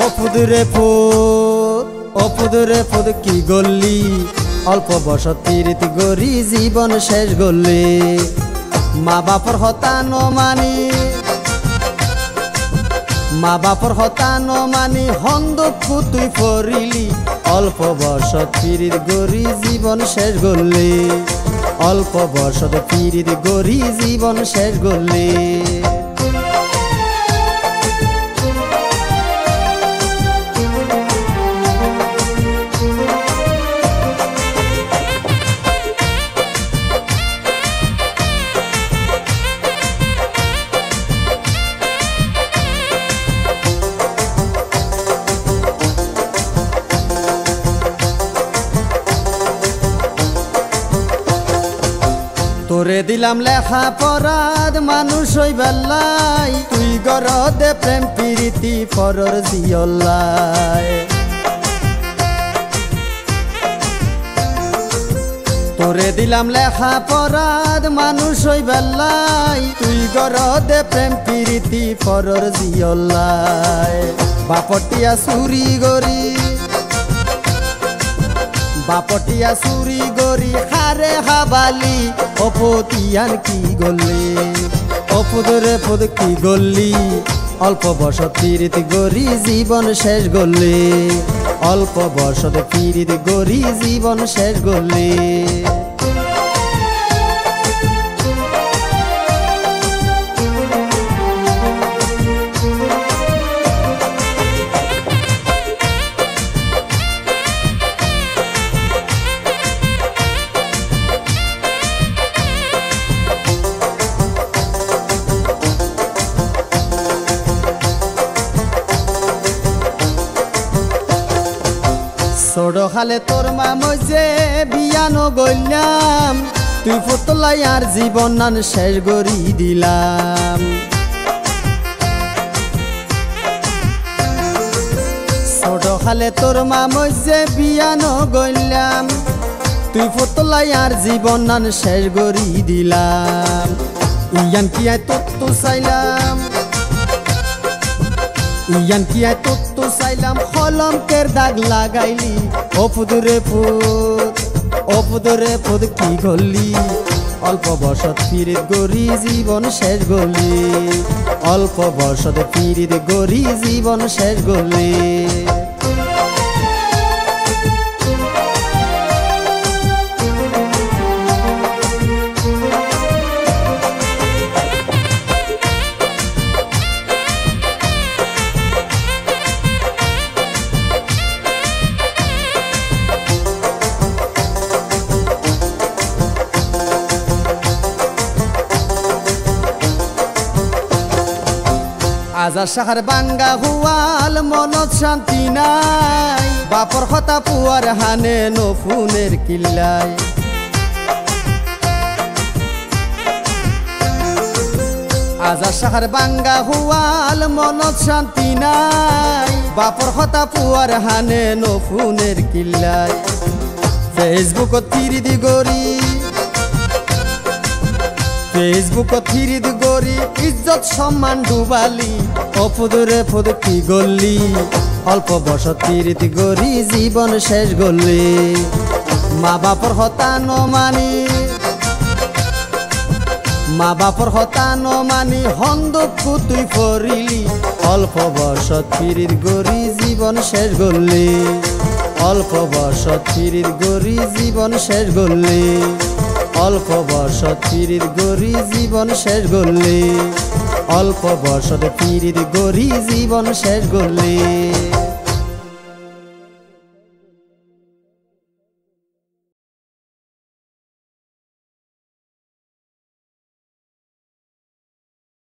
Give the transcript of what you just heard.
অপুদুরে food কি গল্লি অল্প বসত পিরিত গরি জীবন শেষ গল্লি মা বাপর হতা নমানি হন্দক তুই ফরিলি অল্প বসত পিরিত গরি জীবন শেষ গল্লি অল্প বসত পিরিত গরি জীবন শেষ গল্লি তোরে দিলাম লেখা পরাদ মানুষ হই বেল্লাই তুই গরদে প্রেম প্রীতি ফরর জিয়ল্লাই তোরে দিলাম লেখা পরাদ মানুষ হই বেল্লাই তুই গরদে প্রেম প্রীতি ফরর জিয়ল্লাই বাপটিয়া চুরি গরি হারে হাবালি অপতিয়ান কি গল্লি অপুদুরে ফুদ কি গল্লি অল্প বসত পিরিত গরি জীবন শেষ গল্লি অল্প বসত পিরিত গরি জীবন শেষ গল্লি ছোড়ো খালে তোর মামজে বিয়ানো গইলাম তুই ফুতলাই আর জীবন নান শেষ গরি দিলাম ছোড়ো খালে তোর মামজে বিয়ানো গইলাম তুই ফুতলাই আর জীবন নান শেষ গরি দিলাম ইয়ান কি আয় তো চাইলাম ইয়ান কি আয় তো চাইলাম কলমকের দাগ লাগাইলি অপুদুরে ফুদ কি গল্লি অল্প বসত পিরিত গরি জীবন শেষ গল্লি অল্প বসত পিরিত গরি জীবন শেষ গল্লি আজার শাখার বাঙ্গা হুয়াল মনত শান্তি নাই বাপর কথা পুয়ার হানে নফুনের কিল্লাই আজার শাখার বাঙ্গা হুয়াল মনত শান্তি নাই বাপর কথা পুয়ার হানে নফুনের কিল্লাই ফেসবুকত ফিরিত গরি ইজ্জত সম্মান ডুবালি অপুদুরে ফুদ কি গল্লি অল্প বসত পিরিত গরি জীবন শেষ গল্লি মা বাপর হতা নমানি হন্দক তুই ফরিলি অল্প বসত পিরিত গরি জীবন শেষ গল্লি অল্প বসত পিরিত গরি জীবন শেষ গল্লি অল্প বসত পিরিত গরি জীবন শেষ গল্লি অল্প বসত পিরিত গরি জীবন শেষ গল্লি।